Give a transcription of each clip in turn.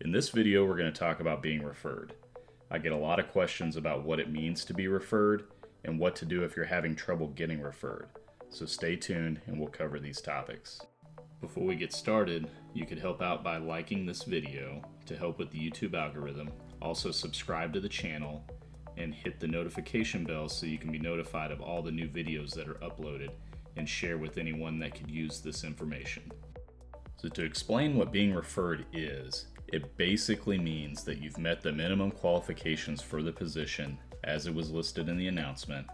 In this video, we're going to talk about being referred. I get a lot of questions about what it means to be referred and what to do if you're having trouble getting referred. So stay tuned and we'll cover these topics. Before we get started, you could help out by liking this video to help with the YouTube algorithm. Also subscribe to the channel and hit the notification bell so you can be notified of all the new videos that are uploaded and share with anyone that could use this information. So to explain what being referred is, it basically means that you've met the minimum qualifications for the position as it was listed in the announcement,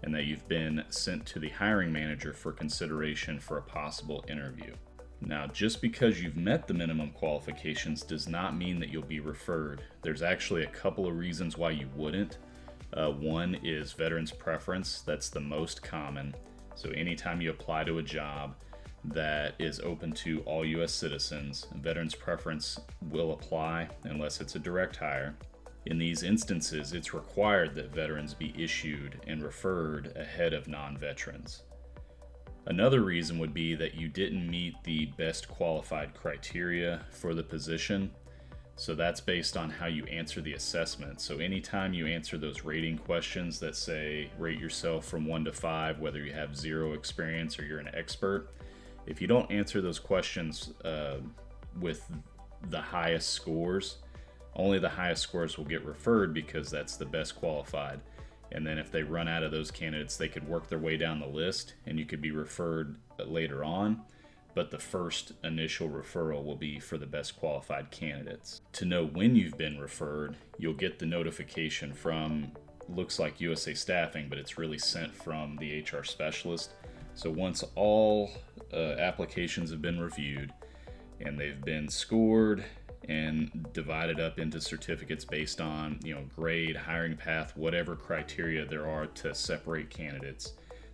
and that you've been sent to the hiring manager for consideration for a possible interview. Now, just because you've met the minimum qualifications does not mean that you'll be referred. There's actually a couple of reasons why you wouldn't. One is veterans preference. That's the most common. So anytime you apply to a job that is open to all U.S. citizens, veterans preference will apply unless it's a direct hire. In these instances, it's required that veterans be issued and referred ahead of non-veterans. Another reason would be that you didn't meet the best qualified criteria for the position. So that's based on how you answer the assessment. So anytime you answer those rating questions that say rate yourself from 1 to 5, whether you have 0 experience or you're an expert, if you don't answer those questions with the highest scores, only the highest scores will get referred because that's the best qualified. And then if they run out of those candidates, they could work their way down the list and you could be referred later on. But the first initial referral will be for the best qualified candidates. To know when you've been referred, you'll get the notification from, looks like USA Staffing, but it's really sent from the HR specialist. So once all applications have been reviewed and they've been scored and divided up into certificates based on, grade, hiring path, whatever criteria there are to separate candidates,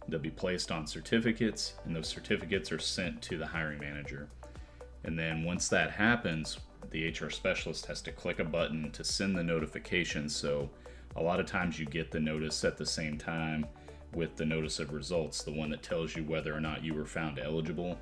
they'll be placed on certificates, and those certificates are sent to the hiring manager. And then once that happens, the HR specialist has to click a button to send the notification. So a lot of times you get the notice at the same time with the notice of results, the one that tells you whether or not you were found eligible.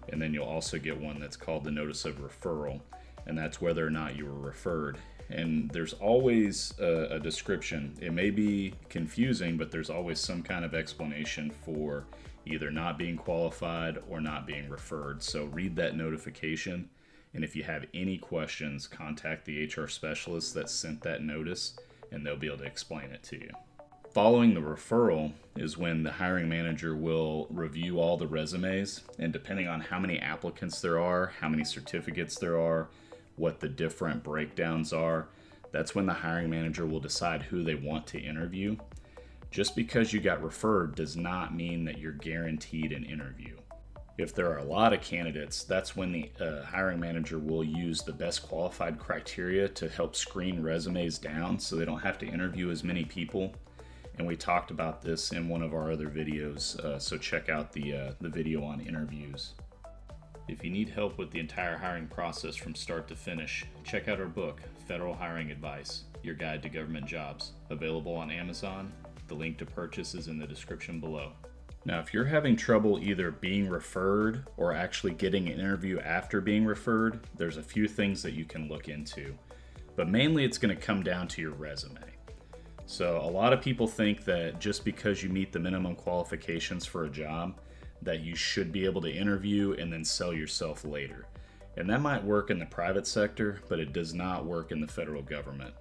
And then you'll also get one that's called the notice of referral, and that's whether or not you were referred. And there's always a description. It may be confusing, but there's always some kind of explanation for either not being qualified or not being referred. So read that notification, and if you have any questions, contact the HR specialist that sent that notice, and they'll be able to explain it to you. Following the referral is when the hiring manager will review all the resumes, and depending on how many applicants there are, how many certificates there are, what the different breakdowns are, that's when the hiring manager will decide who they want to interview. Just because you got referred does not mean that you're guaranteed an interview. If there are a lot of candidates, that's when the hiring manager will use the best qualified criteria to help screen resumes down so they don't have to interview as many people. And we talked about this in one of our other videos, so check out the video on interviews. If you need help with the entire hiring process from start to finish, check out our book, Federal Hiring Advice, Your Guide to Government Jobs, available on Amazon. The link to purchase is in the description below. Now, if you're having trouble either being referred or actually getting an interview after being referred, there's a few things that you can look into. But mainly it's going to come down to your resume. So a lot of people think that just because you meet the minimum qualifications for a job, that you should be able to interview and then sell yourself later. And that might work in the private sector, but it does not work in the federal government.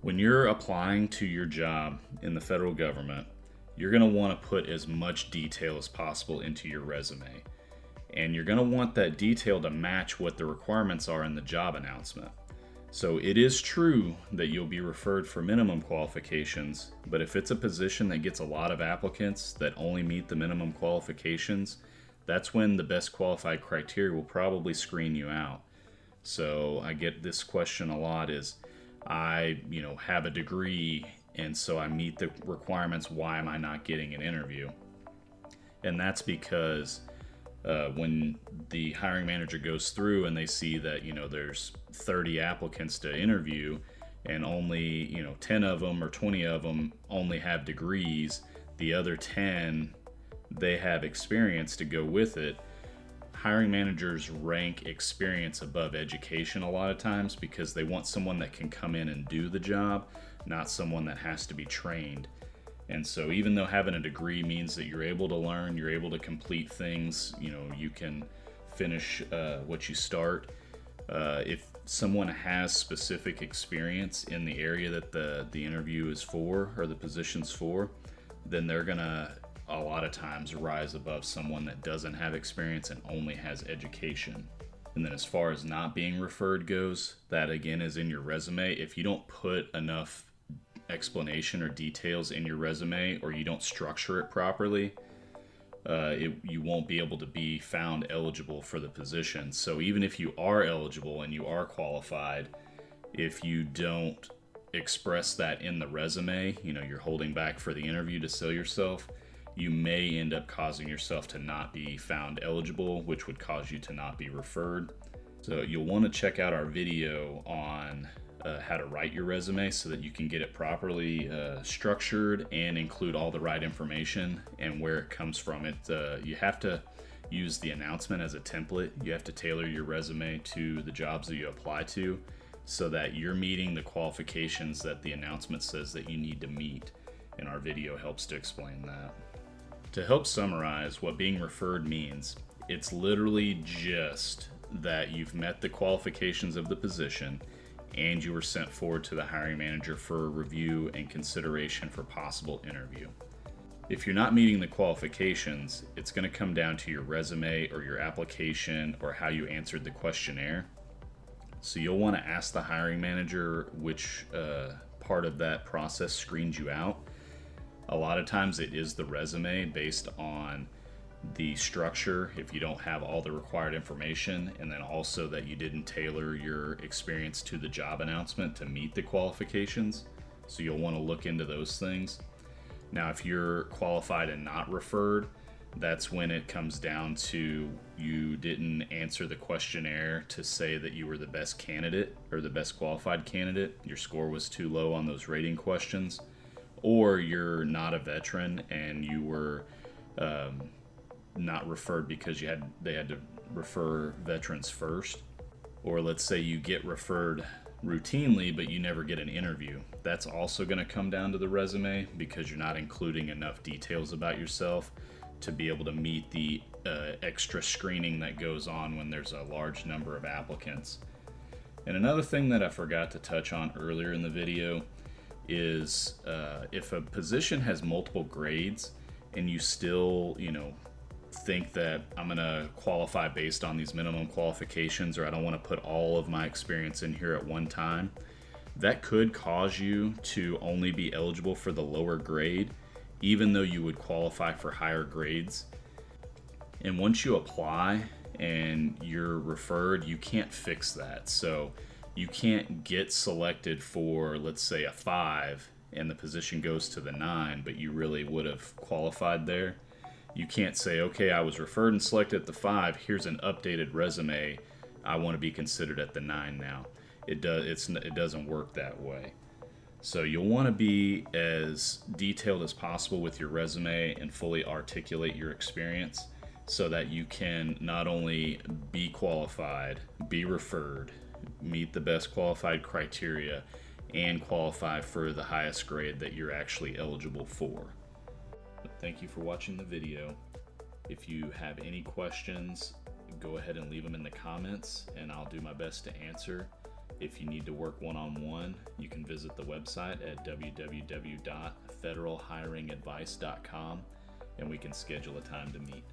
When you're applying to your job in the federal government, you're going to want to put as much detail as possible into your resume. And you're going to want that detail to match what the requirements are in the job announcement. So it is true that you'll be referred for minimum qualifications, but if it's a position that gets a lot of applicants that only meet the minimum qualifications, that's when the best qualified criteria will probably screen you out. So I get this question a lot is, I have a degree and so I meet the requirements, why am I not getting an interview? And that's because when the hiring manager goes through and they see that there's 30 applicants to interview and only 10 of them or 20 of them only have degrees, the other 10 they have experience to go with it, hiring managers rank experience above education a lot of times because they want someone that can come in and do the job, not someone that has to be trained. And so even though having a degree means that you're able to learn, you're able to complete things, you can finish what you start. If someone has specific experience in the area that the interview is for or the position's for, then they're gonna a lot of times rise above someone that doesn't have experience and only has education. And then as far as not being referred goes, that again is in your resume. If you don't put enough explanation or details in your resume, or you don't structure it properly, you won't be able to be found eligible for the position. So even if you are eligible and you are qualified, if you don't express that in the resume, you're holding back for the interview to sell yourself, you may end up causing yourself to not be found eligible, which would cause you to not be referred. So you'll want to check out our video on how to write your resume so that you can get it properly structured and include all the right information and where it comes from. You have to use the announcement as a template. You have to tailor your resume to the jobs that you apply to so that you're meeting the qualifications that the announcement says that you need to meet. And our video helps to explain that. To help summarize what being referred means, it's literally just that you've met the qualifications of the position and you were sent forward to the hiring manager for a review and consideration for possible interview. If you're not meeting the qualifications, it's going to come down to your resume or your application or how you answered the questionnaire. So you'll want to ask the hiring manager which part of that process screens you out. A lot of times it is the resume based on the structure if you don't have all the required information, and then also that you didn't tailor your experience to the job announcement to meet the qualifications. So you'll want to look into those things. Now, if you're qualified and not referred, that's when it comes down to you didn't answer the questionnaire to say that you were the best candidate or the best qualified candidate. Your score was too low on those rating questions. Or you're not a veteran and you were not referred because they had to refer veterans first. Or let's say you get referred routinely but you never get an interview. That's also going to come down to the resume because you're not including enough details about yourself to be able to meet the extra screening that goes on when there's a large number of applicants. And another thing that I forgot to touch on earlier in the video is if a position has multiple grades and you still, think that I'm going to qualify based on these minimum qualifications, or I don't want to put all of my experience in here at one time, that could cause you to only be eligible for the lower grade, even though you would qualify for higher grades. And once you apply and you're referred, you can't fix that. So you can't get selected for, let's say, a 5 and the position goes to the 9, but you really would have qualified there. You can't say, okay, I was referred and selected at the 5, here's an updated resume, I want to be considered at the 9 now. It doesn't work that way. So you'll want to be as detailed as possible with your resume and fully articulate your experience so that you can not only be qualified, be referred, meet the best qualified criteria, and qualify for the highest grade that you're actually eligible for. Thank you for watching the video. If you have any questions, go ahead and leave them in the comments and I'll do my best to answer. If you need to work one-on-one, you can visit the website at www.federalhiringadvice.com and we can schedule a time to meet.